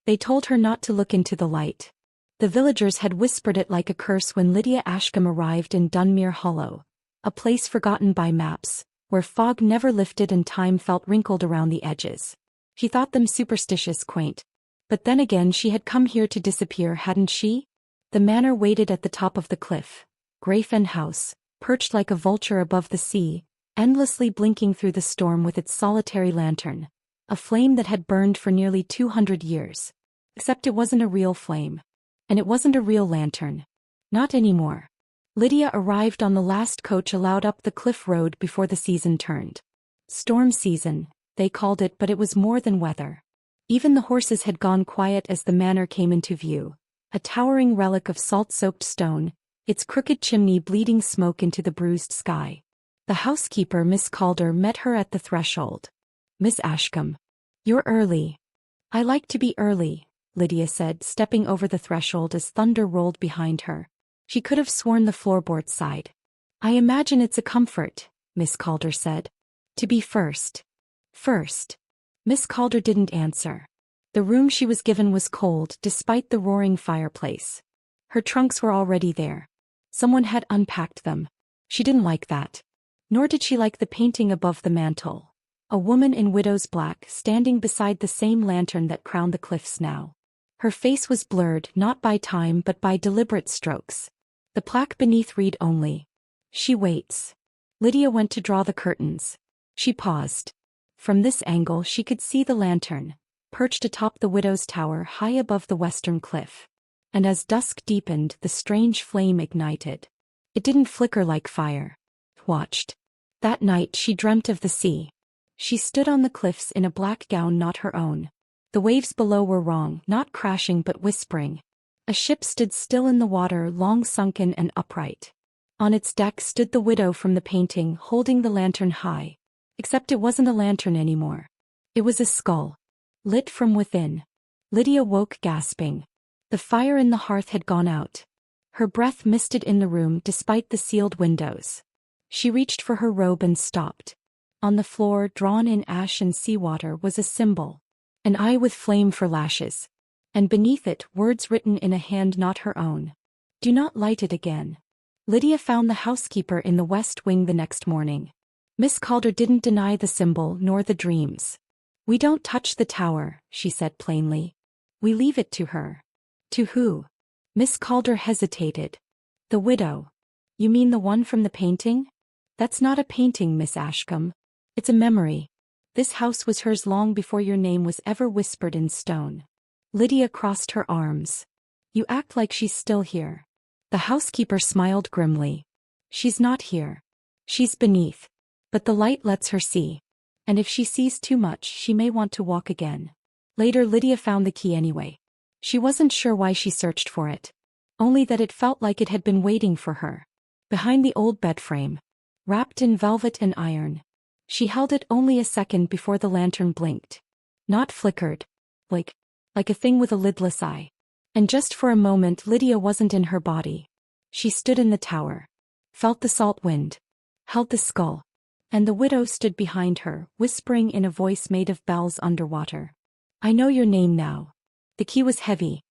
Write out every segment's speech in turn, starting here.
They told her not to look into the light. The villagers had whispered it like a curse when Lydia Ashcombe arrived in Dunmere Hollow, a place forgotten by maps, where fog never lifted and time felt wrinkled around the edges. She thought them superstitious, quaint. But then again, she had come here to disappear, hadn't she? The manor waited at the top of the cliff, Grayfen House, perched like a vulture above the sea, endlessly blinking through the storm with its solitary lantern, a flame that had burned for nearly 200 years. Except it wasn't a real flame. And it wasn't a real lantern. Not anymore. Lydia arrived on the last coach allowed up the cliff road before the season turned. Storm season, they called it, but it was more than weather. Even the horses had gone quiet as the manor came into view, a towering relic of salt-soaked stone, its crooked chimney bleeding smoke into the bruised sky. The housekeeper, Miss Calder, met her at the threshold. "Miss Ashcombe. You're early." "I like to be early," Lydia said, stepping over the threshold as thunder rolled behind her. She could have sworn the floorboards sighed. "I imagine it's a comfort," Miss Calder said. "To be first." First. Miss Calder didn't answer. The room she was given was cold despite the roaring fireplace. Her trunks were already there. Someone had unpacked them. She didn't like that. Nor did she like the painting above the mantel. A woman in widow's black standing beside the same lantern that crowned the cliffs now. Her face was blurred not by time but by deliberate strokes. The plaque beneath read only, "She waits." Lydia went to draw the curtains. She paused. From this angle she could see the lantern, perched atop the widow's tower high above the western cliff. And as dusk deepened, the strange flame ignited. It didn't flicker like fire. It watched. That night she dreamt of the sea. She stood on the cliffs in a black gown not her own. The waves below were wrong, not crashing but whispering. A ship stood still in the water, long sunken and upright. On its deck stood the widow from the painting, holding the lantern high. Except it wasn't a lantern anymore. It was a skull. Lit from within. Lydia woke gasping. The fire in the hearth had gone out. Her breath misted in the room despite the sealed windows. She reached for her robe and stopped. On the floor, drawn in ash and seawater, was a symbol. An eye with flame for lashes. And beneath it, words written in a hand not her own. "Do not light it again." Lydia found the housekeeper in the west wing the next morning. Miss Calder didn't deny the symbol nor the dreams. "We don't touch the tower," she said plainly. "We leave it to her." "To who?" Miss Calder hesitated. "The widow." "You mean the one from the painting?" "That's not a painting, Miss Ashcombe. It's a memory. This house was hers long before your name was ever whispered in stone." Lydia crossed her arms. "You act like she's still here." The housekeeper smiled grimly. "She's not here. She's beneath. But the light lets her see. And if she sees too much, she may want to walk again." Later, Lydia found the key anyway. She wasn't sure why she searched for it. Only that it felt like it had been waiting for her. Behind the old bed frame. Wrapped in velvet and iron. She held it only a second before the lantern blinked. Not flickered. Like a thing with a lidless eye. And just for a moment Lydia wasn't in her body. She stood in the tower. Felt the salt wind. Held the skull. And the widow stood behind her, whispering in a voice made of bells underwater. "I know your name now." The key was heavy.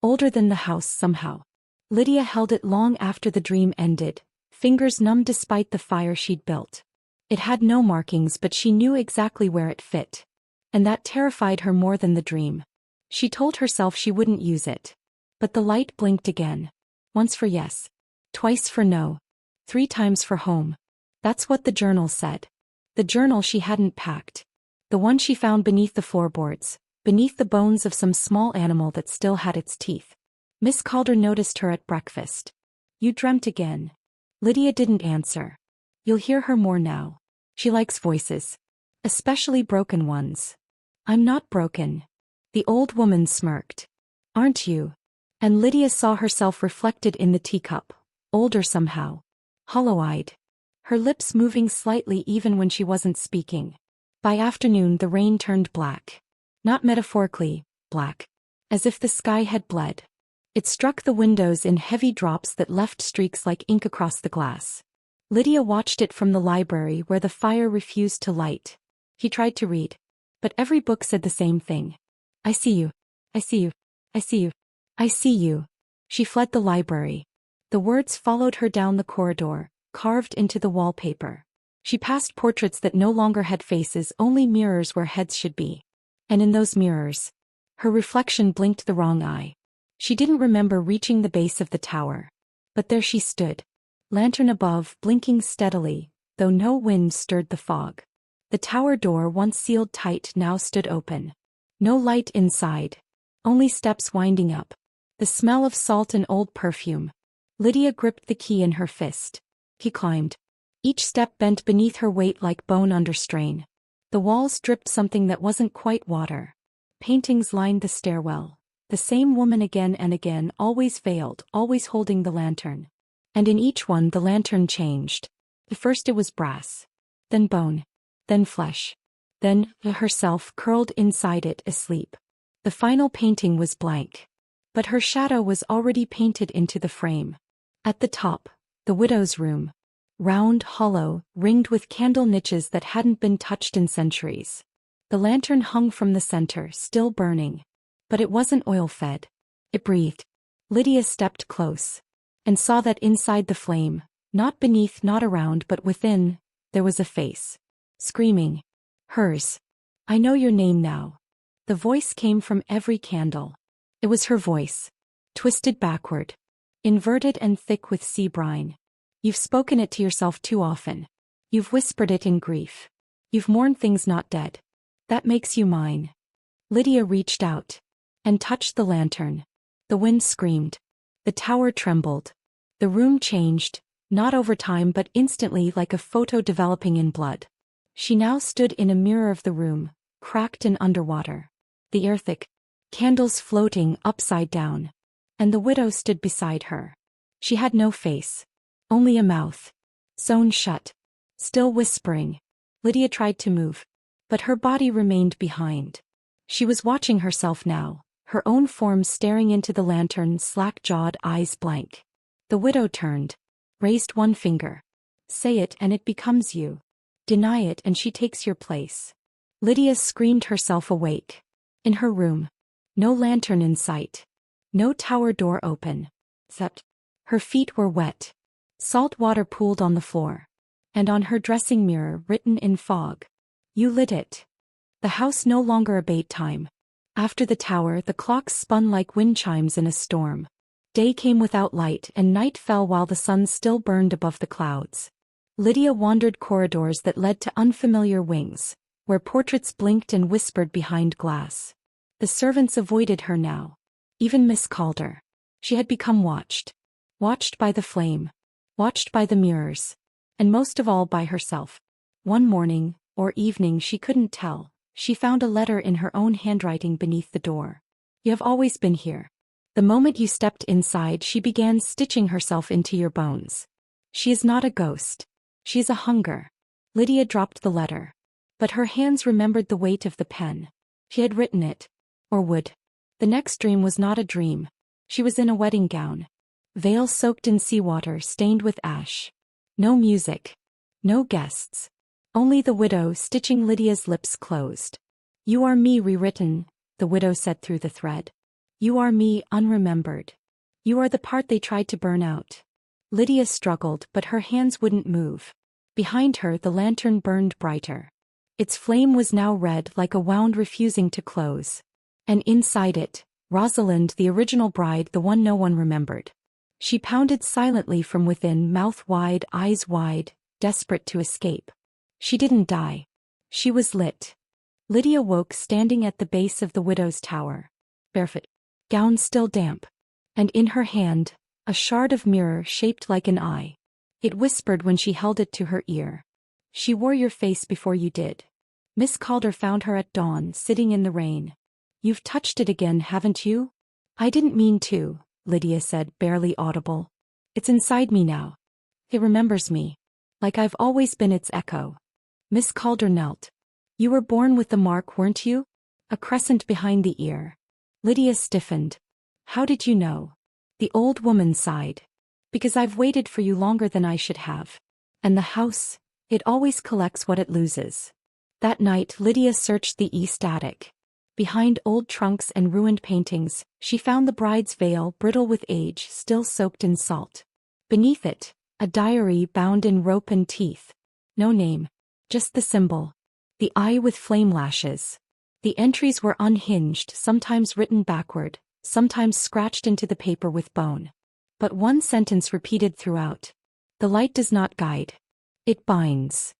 Older than the house somehow. Lydia held it long after the dream ended, fingers numb despite the fire she'd built. It had no markings but she knew exactly where it fit. And that terrified her more than the dream. She told herself she wouldn't use it. But the light blinked again. Once for yes. Twice for no. 3 times for home. That's what the journal said. The journal she hadn't packed. The one she found beneath the floorboards, beneath the bones of some small animal that still had its teeth. Miss Calder noticed her at breakfast. "You dreamt again." Lydia didn't answer. "You'll hear her more now. She likes voices. Especially broken ones." "I'm not broken." The old woman smirked. "Aren't you?" And Lydia saw herself reflected in the teacup, older somehow. Hollow-eyed. Her lips moving slightly even when she wasn't speaking. By afternoon the rain turned black. Not metaphorically, black. As if the sky had bled. It struck the windows in heavy drops that left streaks like ink across the glass. Lydia watched it from the library where the fire refused to light. He tried to read. But every book said the same thing. "I see you." I see you. I see you. I see you. She fled the library. The words followed her down the corridor, carved into the wallpaper. She passed portraits that no longer had faces, only mirrors where heads should be. And in those mirrors, her reflection blinked the wrong eye. She didn't remember reaching the base of the tower. But there she stood. Lantern above, blinking steadily, though no wind stirred the fog. The tower door, once sealed tight, now stood open. No light inside. Only steps winding up. The smell of salt and old perfume. Lydia gripped the key in her fist. He climbed. Each step bent beneath her weight like bone under strain. The walls dripped something that wasn't quite water. Paintings lined the stairwell. The same woman again and again, always veiled, always holding the lantern. And in each one the lantern changed. First it was brass. Then bone. Then flesh. Then herself curled inside it, asleep. The final painting was blank. But her shadow was already painted into the frame. At the top, the widow's room. Round, hollow, ringed with candle niches that hadn't been touched in centuries. The lantern hung from the center, still burning. But it wasn't oil-fed. It breathed. Lydia stepped close. And saw that inside the flame, not beneath, not around, but within, there was a face. Screaming. Hers. I know your name now. The voice came from every candle. It was her voice. Twisted backward. Inverted and thick with sea brine. You've spoken it to yourself too often. You've whispered it in grief. You've mourned things not dead. That makes you mine. Lydia reached out. And touched the lantern. The wind screamed. The tower trembled. The room changed, not over time but instantly, like a photo developing in blood. She now stood in a mirror of the room, cracked and underwater. The air thick. Candles floating upside down. And the widow stood beside her. She had no face. Only a mouth. Sewn shut. Still whispering. Lydia tried to move. But her body remained behind. She was watching herself now, her own form staring into the lantern, slack-jawed, eyes blank. The widow turned. Raised one finger. Say it and it becomes you. Deny it and she takes your place. Lydia screamed herself awake. In her room. No lantern in sight. No tower door open. Except her feet were wet. Salt water pooled on the floor. And on her dressing mirror, written in fog. You lit it. The house no longer obeyed time. After the tower, the clocks spun like wind chimes in a storm. Day came without light and night fell while the sun still burned above the clouds. Lydia wandered corridors that led to unfamiliar wings, where portraits blinked and whispered behind glass. The servants avoided her now. Even Miss Calder. She had become watched. Watched by the flame. Watched by the mirrors. And most of all by herself. One morning, or evening, she couldn't tell, she found a letter in her own handwriting beneath the door. You have always been here. The moment you stepped inside, she began stitching herself into your bones. She is not a ghost. She is a hunger. Lydia dropped the letter. But her hands remembered the weight of the pen. She had written it. Or would. The next dream was not a dream. She was in a wedding gown. Veil soaked in seawater, stained with ash. No music. No guests. Only the widow stitching. Lydia's lips closed. You are me rewritten, the widow said through the thread. You are me unremembered. You are the part they tried to burn out. Lydia struggled, but her hands wouldn't move. Behind her the lantern burned brighter. Its flame was now red like a wound refusing to close. And inside it, Rosalind, the original bride, the one no one remembered. She pounded silently from within, mouth wide, eyes wide, desperate to escape. She didn't die. She was lit. Lydia woke standing at the base of the widow's tower. Barefoot. Gown still damp. And in her hand, a shard of mirror shaped like an eye. It whispered when she held it to her ear. She wore your face before you did. Miss Calder found her at dawn, sitting in the rain. You've touched it again, haven't you? I didn't mean to, Lydia said, barely audible. It's inside me now. It remembers me. Like I've always been its echo. Miss Calder knelt. You were born with the mark, weren't you? A crescent behind the ear. Lydia stiffened. How did you know? The old woman sighed. Because I've waited for you longer than I should have. And the house, it always collects what it loses. That night Lydia searched the east attic. Behind old trunks and ruined paintings, she found the bride's veil, brittle with age, still soaked in salt. Beneath it, a diary bound in rope and teeth. No name. Just the symbol. The eye with flame lashes. The entries were unhinged, sometimes written backward, sometimes scratched into the paper with bone. But one sentence repeated throughout. The light does not guide. It binds.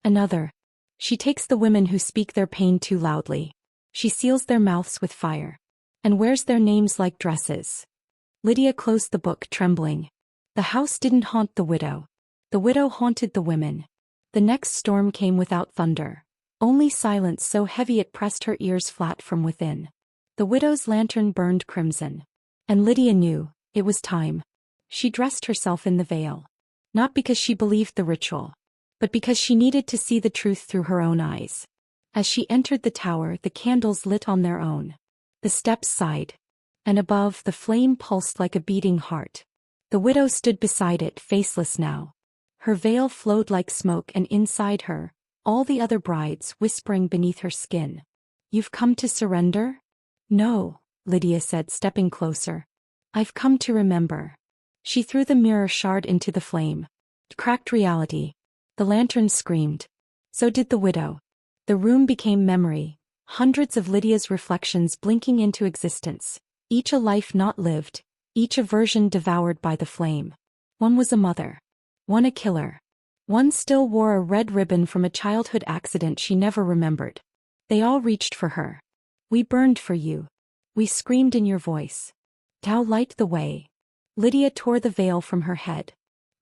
Another. She takes the women who speak their pain too loudly. She seals their mouths with fire. And wears their names like dresses. Lydia closed the book, trembling. The house didn't haunt the widow. The widow haunted the women. The next storm came without thunder. Only silence so heavy it pressed her ears flat from within. The widow's lantern burned crimson. And Lydia knew, it was time. She dressed herself in the veil. Not because she believed the ritual, but because she needed to see the truth through her own eyes. As she entered the tower, the candles lit on their own. The steps sighed. And above, the flame pulsed like a beating heart. The widow stood beside it, faceless now. Her veil flowed like smoke, and inside her, all the other brides whispering beneath her skin. You've come to surrender? No, Lydia said, stepping closer. I've come to remember. She threw the mirror shard into the flame. It cracked reality. The lantern screamed. So did the widow. The room became memory, hundreds of Lydia's reflections blinking into existence, each a life not lived, each a version devoured by the flame. One was a mother. One a killer. One still wore a red ribbon from a childhood accident she never remembered. They all reached for her. We burned for you. We screamed in your voice. Thou light the way. Lydia tore the veil from her head.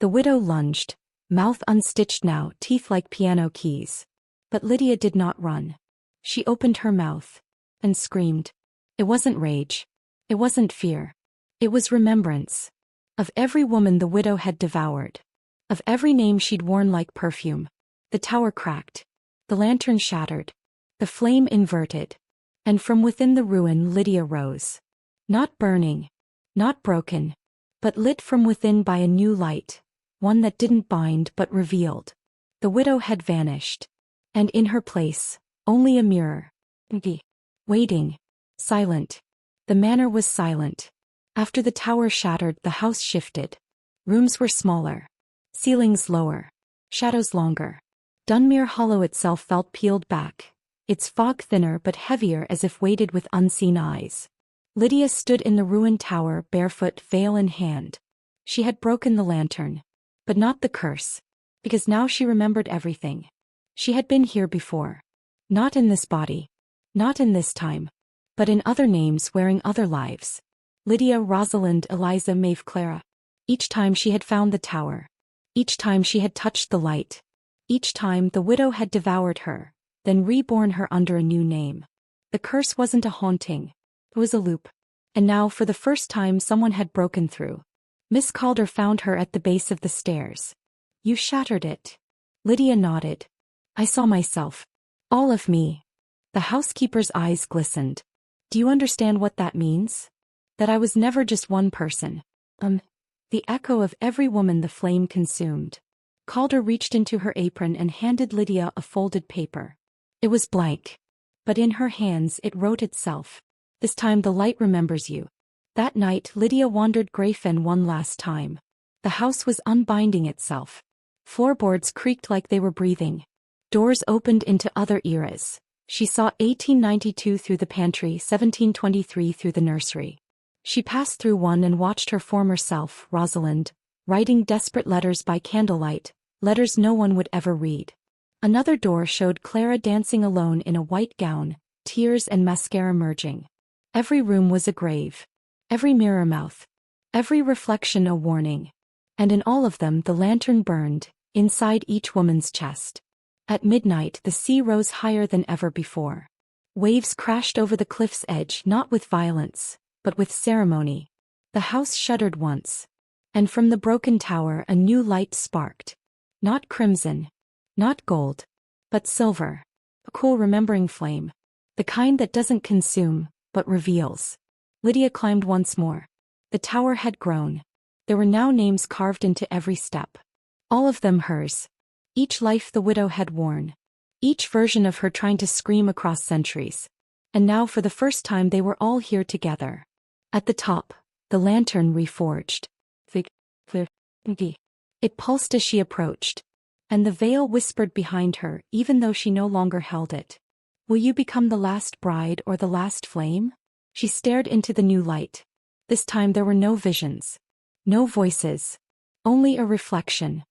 The widow lunged, mouth unstitched now, teeth like piano keys. But Lydia did not run. She opened her mouth. And screamed. It wasn't rage. It wasn't fear. It was remembrance. Of every woman the widow had devoured. Of every name she'd worn like perfume. The tower cracked. The lantern shattered. The flame inverted. And from within the ruin Lydia rose. Not burning. Not broken. But lit from within by a new light. One that didn't bind but revealed. The widow had vanished. And in her place, only a mirror. Empty. Waiting. Silent. The manor was silent. After the tower shattered, the house shifted. Rooms were smaller. Ceilings lower. Shadows longer. Dunmere Hollow itself felt peeled back. Its fog thinner but heavier, as if weighted with unseen eyes. Lydia stood in the ruined tower, barefoot, veil in hand. She had broken the lantern. But not the curse. Because now she remembered everything. She had been here before. Not in this body. Not in this time. But in other names wearing other lives. Lydia, Rosalind, Eliza, Maeve, Clara. Each time she had found the tower. Each time she had touched the light. Each time the widow had devoured her, then reborn her under a new name. The curse wasn't a haunting. It was a loop. And now for the first time someone had broken through. Miss Calder found her at the base of the stairs. You shattered it. Lydia nodded. I saw myself. All of me. The housekeeper's eyes glistened. Do you understand what that means? That I was never just one person. The echo of every woman the flame consumed. Calder reached into her apron and handed Lydia a folded paper. It was blank. But in her hands it wrote itself. This time the light remembers you. That night Lydia wandered Greyfen one last time. The house was unbinding itself. Floorboards creaked like they were breathing. Doors opened into other eras. She saw 1892 through the pantry, 1723 through the nursery. She passed through one and watched her former self, Rosalind, writing desperate letters by candlelight, letters no one would ever read. Another door showed Clara dancing alone in a white gown, tears and mascara merging. Every room was a grave. Every mirror mouth. Every reflection a warning. And in all of them the lantern burned, inside each woman's chest. At midnight the sea rose higher than ever before. Waves crashed over the cliff's edge, not with violence, but with ceremony. The house shuddered once. And from the broken tower a new light sparked. Not crimson. Not gold. But silver. A cool remembering flame. The kind that doesn't consume, but reveals. Lydia climbed once more. The tower had grown. There were now names carved into every step. All of them hers. Each life the widow had worn. Each version of her trying to scream across centuries. And now for the first time they were all here together. At the top, the lantern reforged. It pulsed as she approached. And the veil whispered behind her, even though she no longer held it. Will you become the last bride or the last flame? She stared into the new light. This time there were no visions. No voices. Only a reflection.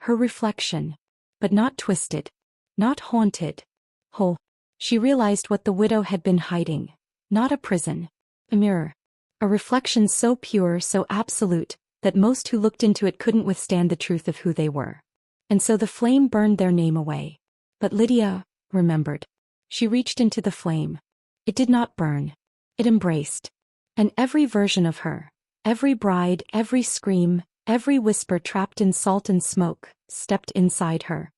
Her reflection. But not twisted. Not haunted. Whole. She realized what the widow had been hiding. Not a prison. A mirror. A reflection so pure, so absolute, that most who looked into it couldn't withstand the truth of who they were. And so the flame burned their name away. But Lydia remembered. She reached into the flame. It did not burn. It embraced. And every version of her, every bride, every scream, every whisper trapped in salt and smoke, stepped inside her.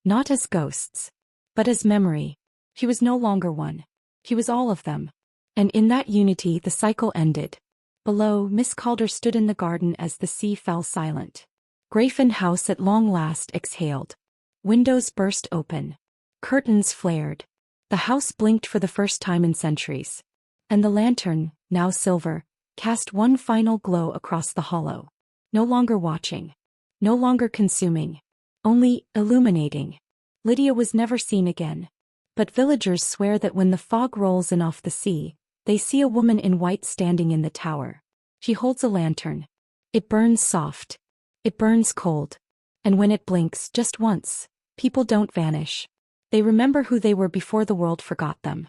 Not as ghosts, but as memory. She was no longer one. She was all of them. And in that unity the cycle ended. Below, Miss Calder stood in the garden as the sea fell silent. Grafin House at long last exhaled. Windows burst open. Curtains flared. The house blinked for the first time in centuries. And the lantern, now silver, cast one final glow across the hollow. No longer watching. No longer consuming. Only illuminating. Lydia was never seen again. But villagers swear that when the fog rolls in off the sea, they see a woman in white standing in the tower. She holds a lantern. It burns soft. It burns cold. And when it blinks just once, people don't vanish. They remember who they were before the world forgot them.